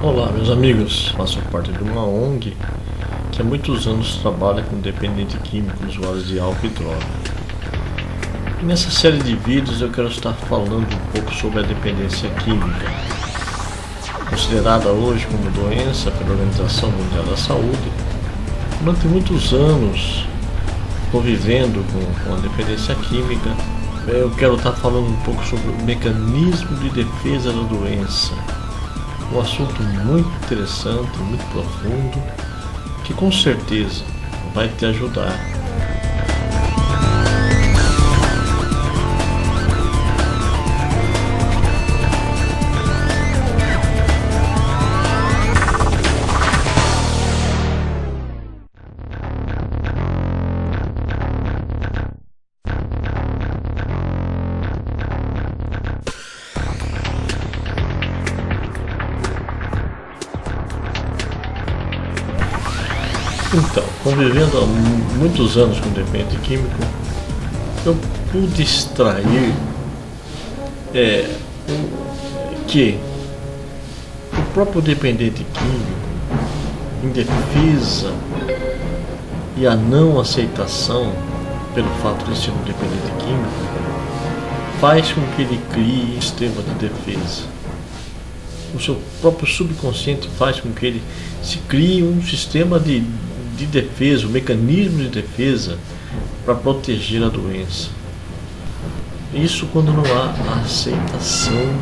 Olá, meus amigos. Faço parte de uma ONG que há muitos anos trabalha com dependente químico, usuários de álcool e droga. E nessa série de vídeos eu quero estar falando um pouco sobre a dependência química, considerada hoje como doença pela Organização Mundial da Saúde. Durante muitos anos convivendo com a dependência química, eu quero estar falando um pouco sobre o mecanismo de defesa da doença. Um assunto muito interessante, muito profundo, que com certeza vai te ajudar. Então, convivendo há muitos anos com dependente químico, eu pude extrair que o próprio dependente químico, em defesa e a não aceitação pelo fato de ser um dependente químico, faz com que ele crie um sistema de defesa. O seu próprio subconsciente faz com que ele se crie um sistema de defesa, um mecanismo de defesa para proteger a doença. Isso quando não há aceitação,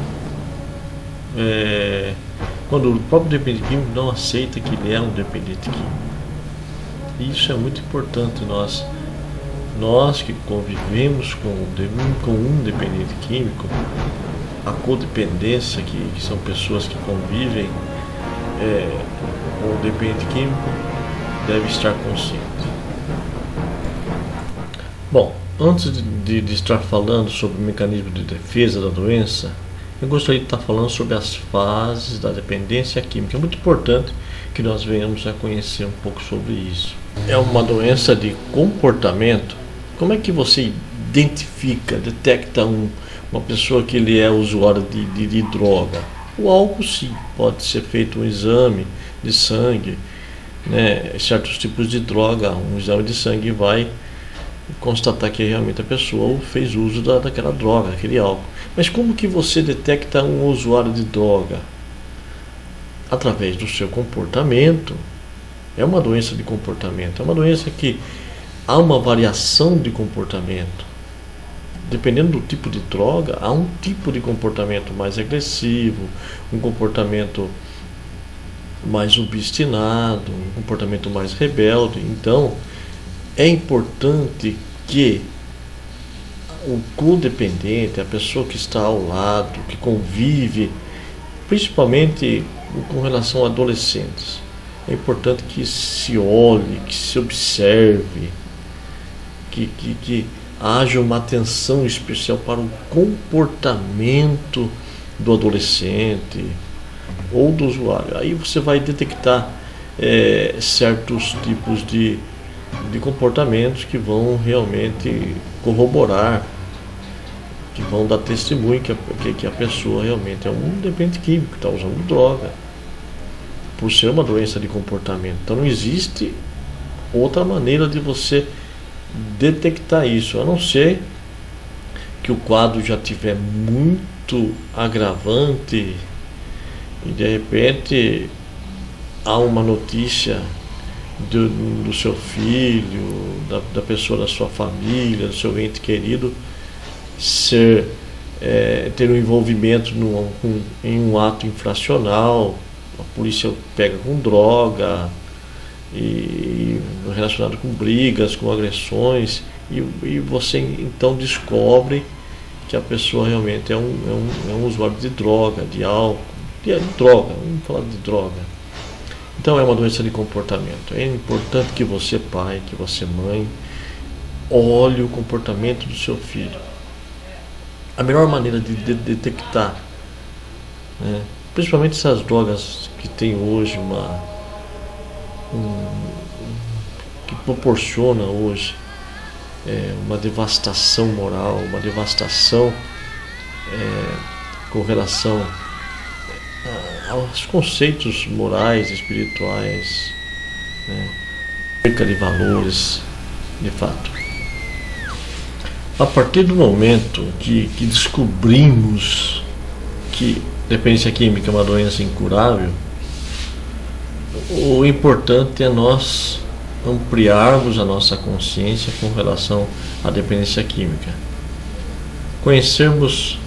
quando o próprio dependente químico não aceita que ele é um dependente químico. E isso é muito importante. Nós que convivemos com um dependente químico, a codependência, que são pessoas que convivem com o dependente químico, deve estar consciente. Bom, antes de estar falando sobre o mecanismo de defesa da doença, eu gostaria de estar falando sobre as fases da dependência química. É muito importante que nós venhamos a conhecer um pouco sobre isso. É uma doença de comportamento. Como é que você identifica, detecta uma pessoa que ele é usuário de droga? O álcool, sim, pode ser feito um exame de sangue, certos tipos de droga, um exame de sangue vai constatar que realmente a pessoa fez uso daquela droga, daquele álcool. Mas como que você detecta um usuário de droga? Através do seu comportamento. É uma doença de comportamento, é uma doença que há uma variação de comportamento. Dependendo do tipo de droga, há um tipo de comportamento mais agressivo, um comportamento mais obstinado, um comportamento mais rebelde. Então, é importante que o codependente, a pessoa que está ao lado, que convive, principalmente com relação a adolescentes, é importante que se olhe, que se observe, que haja uma atenção especial para o comportamento do adolescente ou do usuário. Aí você vai detectar certos tipos de comportamentos que vão realmente corroborar, que vão dar testemunho que a pessoa realmente é um dependente químico, está usando droga, por ser uma doença de comportamento. Então não existe outra maneira de você detectar isso, a não ser que o quadro já tiver muito agravante e de repente há uma notícia do seu filho, da pessoa da sua família, do seu ente querido ter um envolvimento em um ato infracional, a polícia pega com droga e relacionado com brigas, com agressões, e você então descobre que a pessoa realmente é um usuário de droga, de álcool, de droga, vamos falar de droga. Então é uma doença de comportamento. É importante que você, pai, que você, mãe, olhe o comportamento do seu filho. A melhor maneira de detectar, principalmente essas drogas que tem hoje que proporciona hoje uma devastação moral, uma devastação com relação aos conceitos morais, espirituais, né, acerca de valores, de fato. A partir do momento que descobrimos que dependência química é uma doença incurável, o importante é nós ampliarmos a nossa consciência com relação à dependência química. Conhecermos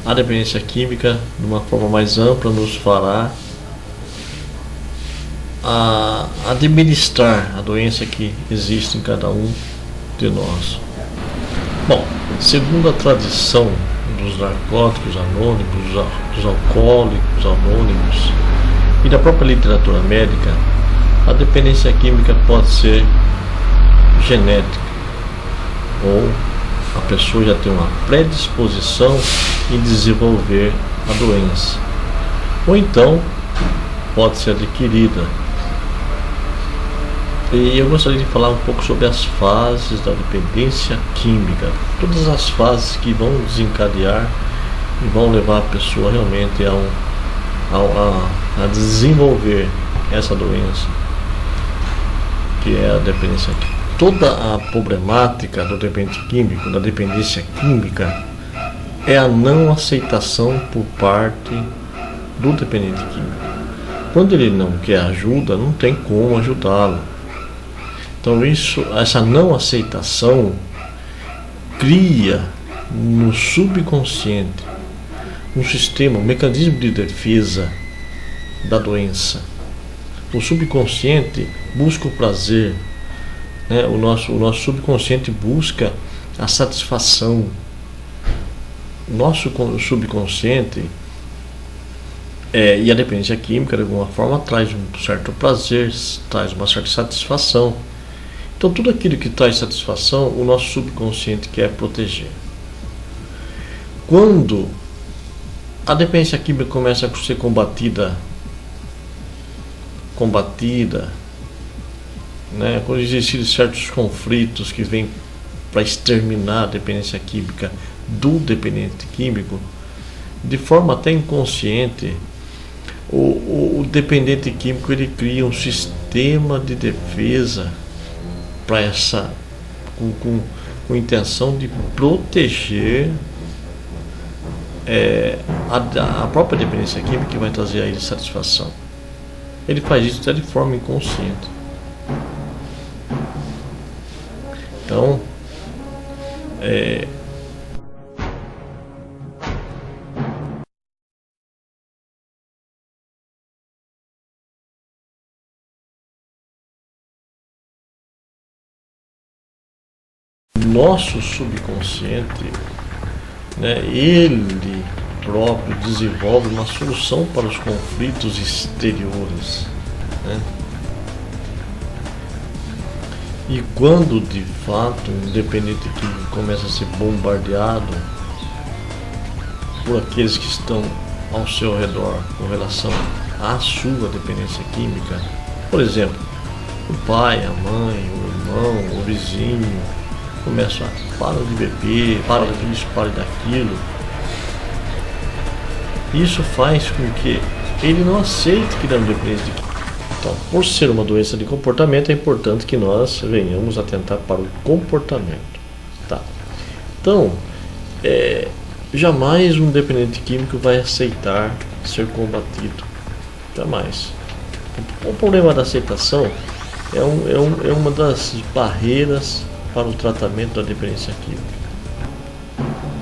a dependência química de uma forma mais ampla nos fará administrar a doença que existe em cada um de nós. Bom, segundo a tradição dos narcóticos anônimos, dos alcoólicos anônimos e da própria literatura médica, a dependência química pode ser genética, ou a pessoa já tem uma predisposição em desenvolver a doença, ou então pode ser adquirida. E eu gostaria de falar um pouco sobre as fases da dependência química, todas as fases que vão desencadear e vão levar a pessoa realmente a desenvolver essa doença, que é a dependência química. Toda a problemática do dependente químico, da dependência química, é a não aceitação por parte do dependente químico. Quando ele não quer ajuda, não tem como ajudá-lo. Então essa não aceitação cria no subconsciente um sistema, um mecanismo de defesa da doença. O subconsciente busca o prazer, né? O nosso subconsciente busca a satisfação. O nosso subconsciente e a dependência química de alguma forma traz um certo prazer, traz uma certa satisfação. Então tudo aquilo que traz satisfação, o nosso subconsciente quer proteger. Quando a dependência química começa a ser combatida, né, quando existirem certos conflitos que vêm para exterminar a dependência química do dependente químico, de forma até inconsciente, o dependente químico ele cria um sistema de defesa para essa, com intenção de proteger a própria dependência química, que vai trazer a ele satisfação. Ele faz isso até de forma inconsciente. Então, nosso subconsciente, né, ele próprio desenvolve uma solução para os conflitos exteriores, né? E quando de fato um dependente químico começa a ser bombardeado por aqueles que estão ao seu redor com relação à sua dependência química, por exemplo, o pai, a mãe, o irmão, o vizinho, começa a parar de beber, para disso, para daquilo. Isso faz com que ele não aceite que ele é um dependente de química. Então, por ser uma doença de comportamento, é importante que nós venhamos a atentar para o comportamento. Tá? Então, jamais um dependente químico vai aceitar ser combatido. Jamais. O problema da aceitação é uma das barreiras para o tratamento da dependência química.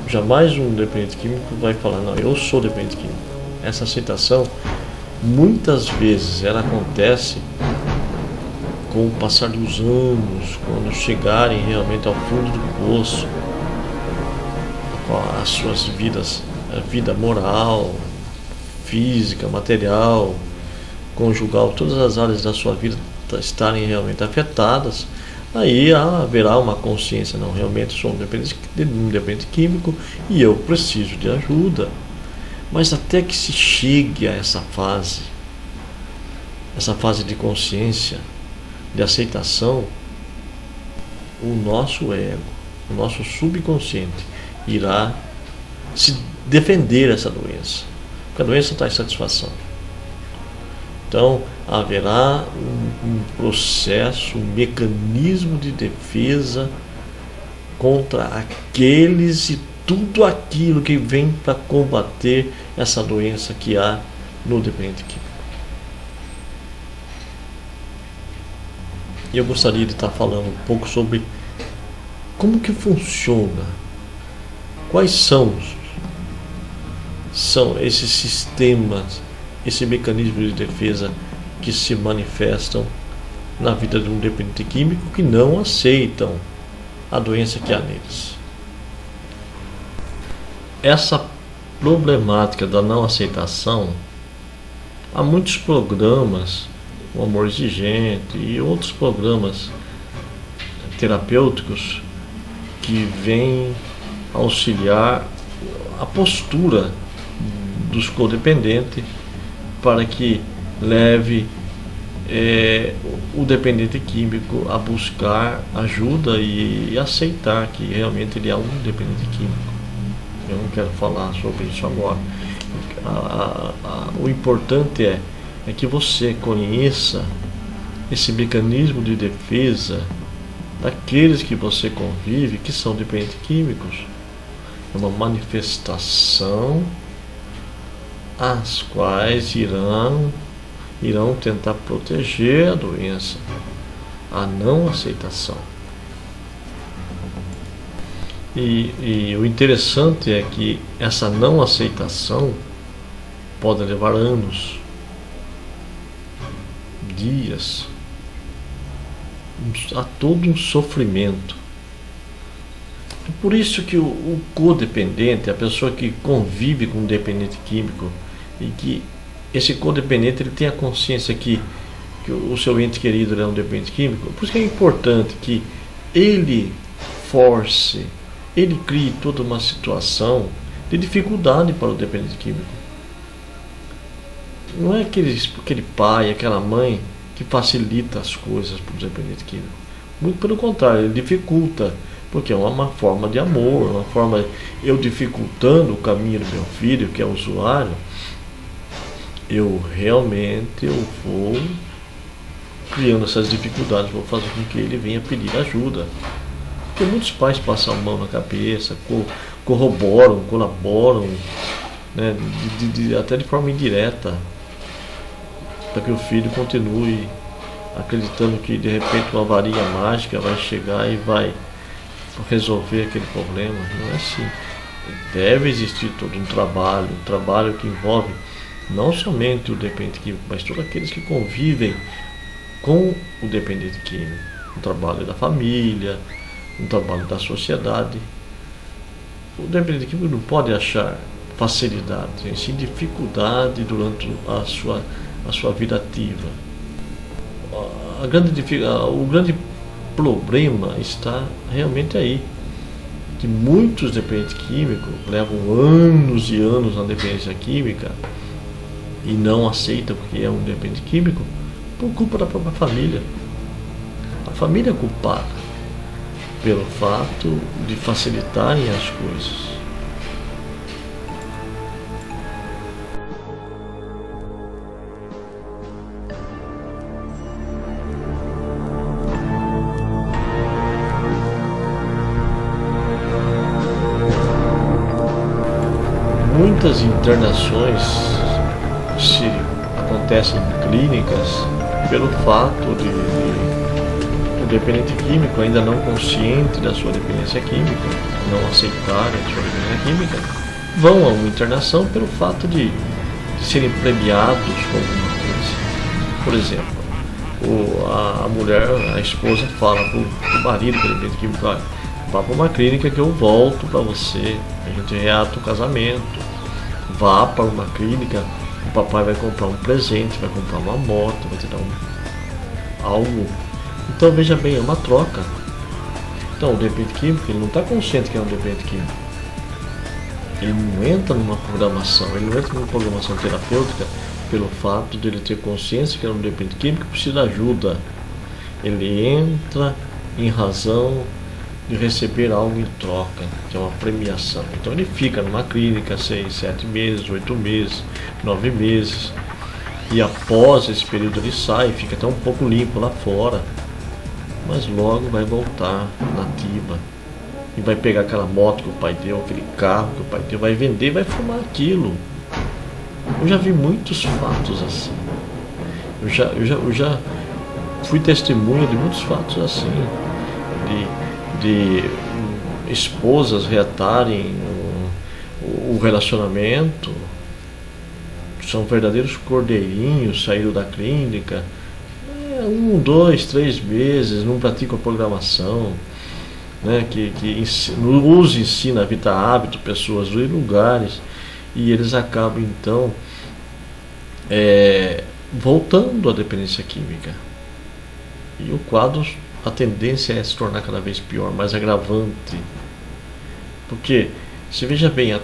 Jamais um dependente químico vai falar, não, eu sou dependente químico. Essa aceitação, muitas vezes, ela acontece com o passar dos anos, quando chegarem realmente ao fundo do poço, com as suas vidas, a vida moral, física, material, conjugal, todas as áreas da sua vida estarem realmente afetadas. Aí haverá uma consciência, não, realmente sou um dependente químico e eu preciso de ajuda. Mas até que se chegue a essa fase de consciência, de aceitação, o nosso ego, o nosso subconsciente irá se defender dessa doença. Porque a doença traz satisfação. Então, haverá um processo, um mecanismo de defesa contra aqueles e tudo aquilo que vem para combater essa doença que há no dependente químico. E eu gostaria de estar falando um pouco sobre como que funciona, quais são esses sistemas, esse mecanismo de defesa que se manifestam na vida de um dependente químico que não aceitam a doença que há neles. Essa problemática da não aceitação, há muitos programas, o Amor Exigente e outros programas terapêuticos que vêm auxiliar a postura dos codependentes para que leve o dependente químico a buscar ajuda e aceitar que realmente ele é um dependente químico. Eu não quero falar sobre isso agora. O importante é que você conheça esse mecanismo de defesa daqueles que você convive, que são dependentes químicos. É uma manifestação as quais irão tentar proteger a doença, a não aceitação. E o interessante é que essa não aceitação pode levar anos, dias, a todo um sofrimento. É por isso que o codependente, a pessoa que convive com um dependente químico, e que esse codependente ele tem a consciência que o seu ente querido é um dependente químico, por isso que é importante que ele crie toda uma situação de dificuldade para o dependente químico. Não é aquele pai, aquela mãe que facilita as coisas para o dependente químico. Muito pelo contrário, ele dificulta, porque é uma forma de amor, uma forma, eu dificultando o caminho do meu filho, que é usuário, eu vou criando essas dificuldades, vou fazer com que ele venha pedir ajuda. Porque muitos pais passam a mão na cabeça, corroboram, colaboram, né, até de forma indireta, para que o filho continue acreditando que de repente uma varinha mágica vai chegar e vai resolver aquele problema. Não é assim. Deve existir todo um trabalho que envolve não somente o dependente químico, mas todos aqueles que convivem com o dependente químico. Um trabalho da família, um trabalho da sociedade. O dependente químico não pode achar facilidade, tem sim dificuldade durante a sua vida ativa. O grande problema está realmente aí, que muitos dependentes químicos levam anos e anos na dependência química e não aceitam porque é um dependente químico por culpa da própria família. A família é culpada pelo fato de facilitarem as coisas. Muitas internações acontecem em clínicas pelo fato de o dependente químico, ainda não consciente da sua dependência química, não aceitarem a sua dependência química, vão a uma internação pelo fato de serem premiados com alguma coisa. Por exemplo, a mulher, a esposa fala para o marido que é dependente químico: vá para uma clínica que eu volto para você, a gente reata o casamento. Vá para uma clínica, o papai vai comprar um presente, vai comprar uma moto, vai te dar algo. Então veja bem, é uma troca. Então o dependente químico, ele não está consciente que é um dependente químico. Ele não entra numa programação, terapêutica pelo fato de ele ter consciência que é um dependente químico e precisa de ajuda. Ele entra em razão de receber algo em troca, que é uma premiação. Então ele fica numa clínica 6, 7 meses, 8 meses, 9 meses, E após esse período ele sai, fica até um pouco limpo lá fora, mas logo vai voltar nativa e vai pegar aquela moto que o pai deu, aquele carro que o pai deu, vai vender e vai fumar aquilo. Eu já vi muitos fatos assim. Eu já fui testemunha de muitos fatos assim, de esposas reatarem o relacionamento. São verdadeiros cordeirinhos, saíram da clínica, 1, 2, 3 meses, não praticam a programação, né, que nos ensina a evitar hábito, pessoas e lugares, e eles acabam então voltando à dependência química. E o quadro, a tendência é se tornar cada vez pior, mais agravante. Porque, se veja bem, a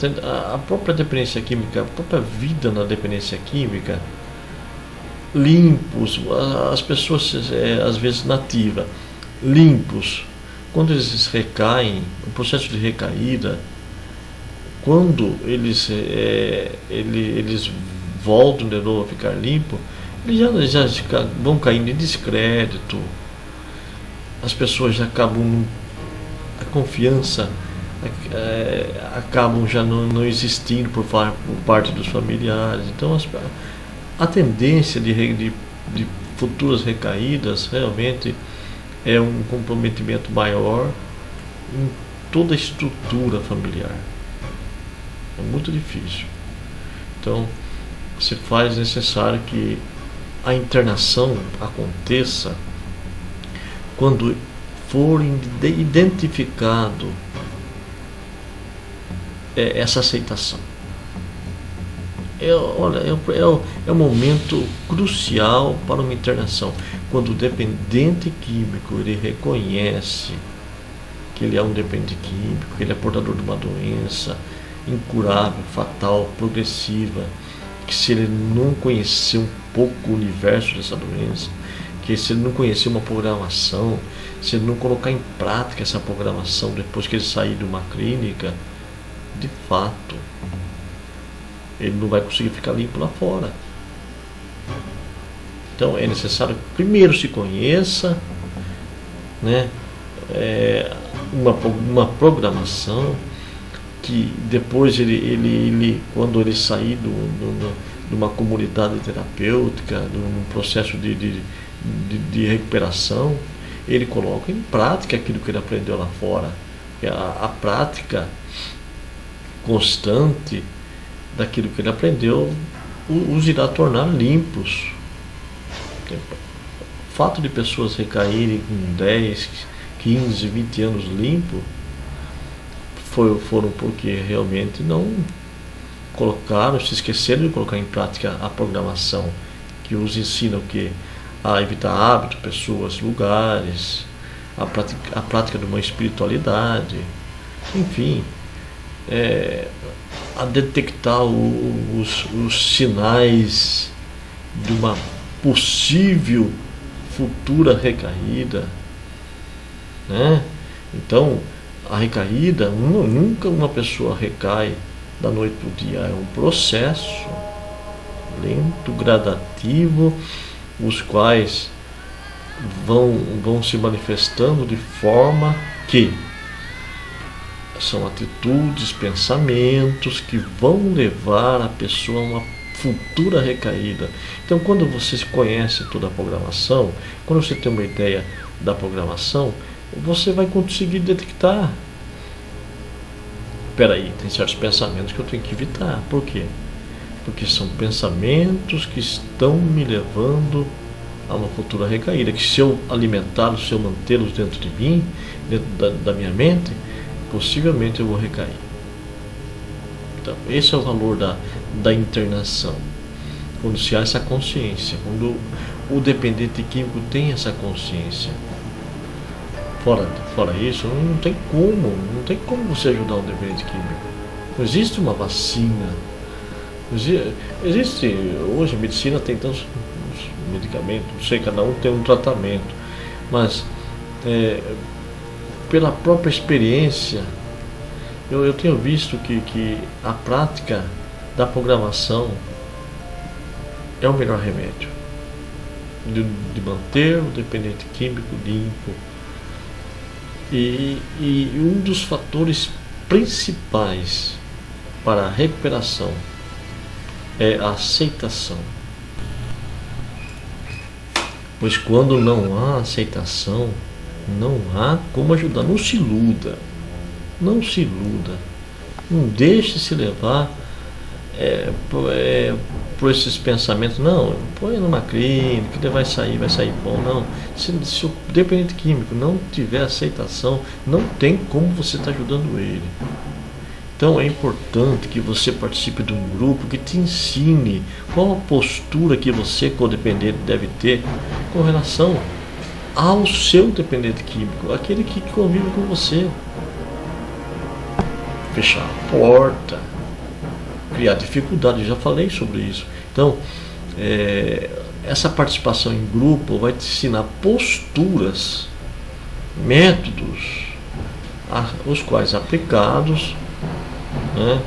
própria dependência química, a própria vida na dependência química, limpos, as pessoas às vezes nativas, limpos, quando eles recaem, o processo de recaída, quando eles voltam de novo a ficar limpo, eles já vão caindo em descrédito, as pessoas já acabam, a confiança acabam já não existindo por parte dos familiares. Então a tendência de futuras recaídas realmente é um comprometimento maior em toda a estrutura familiar. É muito difícil. Então se faz necessário que a internação aconteça quando for identificado essa aceitação. É um momento crucial para uma internação, quando o dependente químico ele reconhece que ele é um dependente químico, que ele é portador de uma doença incurável, fatal, progressiva, que se ele não conhecer um pouco o universo dessa doença, que se ele não conhecer uma programação, se ele não colocar em prática essa programação depois que ele sair de uma clínica, de fato ele não vai conseguir ficar limpo lá fora. Então é necessário que primeiro se conheça, né, uma programação, que depois ele quando ele sair de uma comunidade terapêutica, de um processo de recuperação, ele coloca em prática aquilo que ele aprendeu lá fora. A prática constante daquilo que ele aprendeu os irá tornar limpos. O fato de pessoas recaírem com 10, 15, 20 anos limpo foram porque realmente não colocaram, se esqueceram de colocar em prática a programação que os ensina o que? A evitar hábitos, pessoas, lugares, a prática de uma espiritualidade, enfim, a detectar os sinais de uma possível futura recaída, né? Então, a recaída, nunca uma pessoa recai da noite para o dia, é um processo lento, gradativo, os quais vão se manifestando de forma que são atitudes, pensamentos que vão levar a pessoa a uma futura recaída. Então, quando você conhece toda a programação, quando você tem uma ideia da programação, você vai conseguir detectar: peraí, tem certos pensamentos que eu tenho que evitar. Por quê? Porque são pensamentos que estão me levando a uma futura recaída, que se eu alimentá-los, se eu mantê-los dentro de mim, dentro da minha mente, possivelmente eu vou recair. Então, esse é o valor da internação. Quando se há essa consciência, quando o dependente químico tem essa consciência. Fora isso, não tem como você ajudar um dependente químico. Não existe uma vacina. Existe, hoje a medicina tem tantos medicamentos, não sei, cada um tem um tratamento, mas pela própria experiência, eu tenho visto que a prática da programação é o melhor remédio de manter o dependente químico limpo. E um dos fatores principais para a recuperação é a aceitação. Pois quando não há aceitação, não há como ajudar. Não se iluda. Não se iluda. Não deixe se levar por esses pensamentos. Não, põe numa clínica, ele vai sair bom. Não. Se o dependente químico não tiver aceitação, não tem como você estar ajudando ele. Então é importante que você participe de um grupo que te ensine qual a postura que você, codependente, deve ter com relação ao seu dependente químico, aquele que convive com você. Fechar a porta, criar dificuldade, eu já falei sobre isso. Então, essa participação em grupo vai te ensinar posturas, métodos, os quais aplicados, né,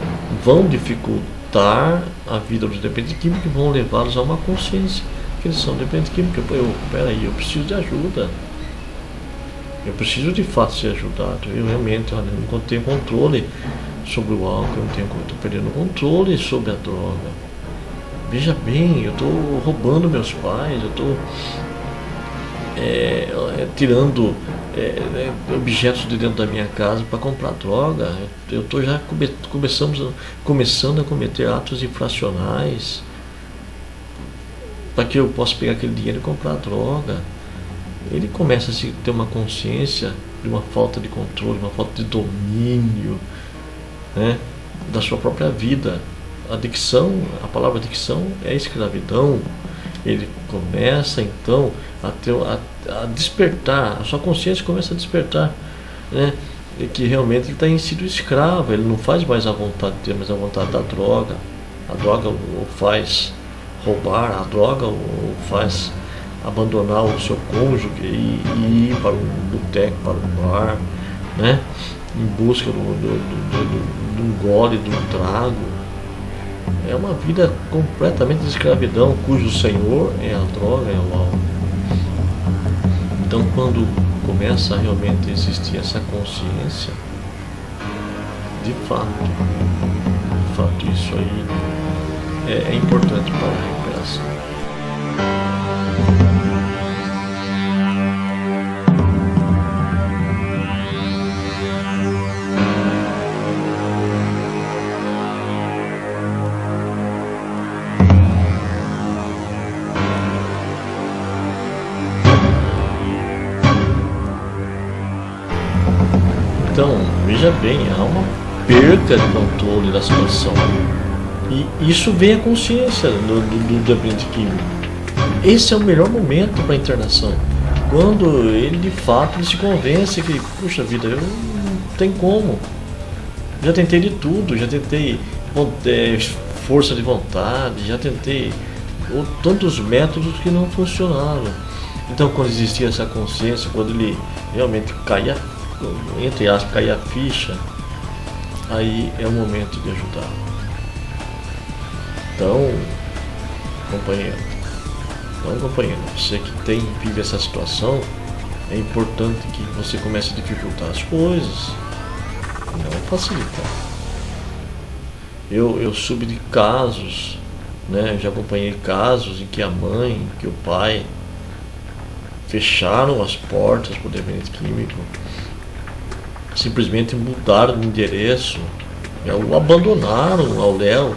vão dificultar a vida dos dependentes químicos e vão levá-los a uma consciência que eles são dependentes químicos. Peraí, eu preciso de ajuda. Eu preciso de fato ser ajudado. Eu realmente não tenho controle sobre o álcool, eu estou perdendo o controle sobre a droga. Veja bem, eu estou roubando meus pais, eu estou tirando objetos de dentro da minha casa para comprar droga. Eu estou já começando a cometer atos infracionais para que eu possa pegar aquele dinheiro e comprar droga. Ele começa a ter uma consciência de uma falta de controle, uma falta de domínio, né, da sua própria vida. A palavra adicção é escravidão. Ele começa então a despertar, a sua consciência começa a despertar, né, que realmente ele tem sido escravo, ele não faz mais a vontade dele, mas a vontade da droga. A droga o faz roubar, a droga o faz abandonar o seu cônjuge e ir para um boteco, para um bar, né, em busca de um gole, de um trago. É uma vida completamente de escravidão, cujo senhor é a droga, é o álcool. Então, quando começa a realmente existir essa consciência, de fato isso aí é importante para a recuperação. Então, veja bem, há uma perca de controle da situação. E isso vem à consciência do dependente químico. Esse é o melhor momento para a internação. Quando ele de fato se convence que, puxa vida, eu não tenho como. Já tentei de tudo, já tentei força de vontade, já tentei tantos métodos que não funcionaram. Então, quando existia essa consciência, quando ele realmente caía, entre aspas, cair a ficha, aí é o momento de ajudar. Então, companheiro, você que vive essa situação, é importante que você comece a dificultar as coisas, não facilitar. Eu soube de casos, né, já acompanhei casos em que a mãe, que o pai fecharam as portas para o dependente químico, simplesmente mudaram de endereço, o abandonaram ao léu.